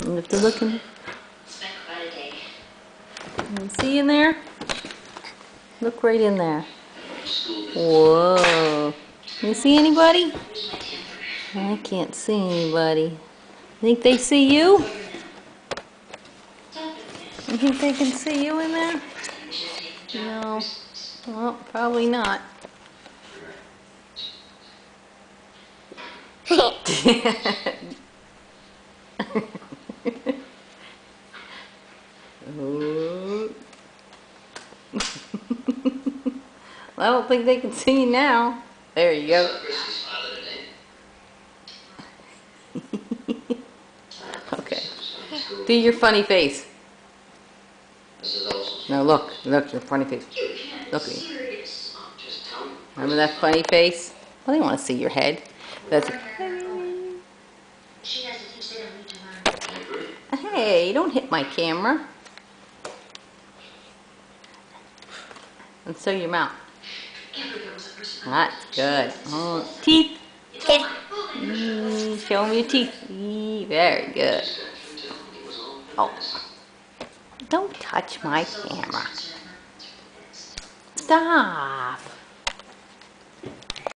You have to look in. You see in there? Look right in there. Whoa. You see anybody? I can't see anybody. Think they see you? You think they can see you in there? No. Well, probably not. Well, I don't think they can see you now. There you go. Okay. Do your funny face. No, look, your funny face. Look at me. Remember that funny face? Well, they want to see your head. That's. Hey, don't hit my camera. And so your mouth. That's good. Oh, teeth. Show me your teeth. Very good. Oh. Don't touch my camera. Stop.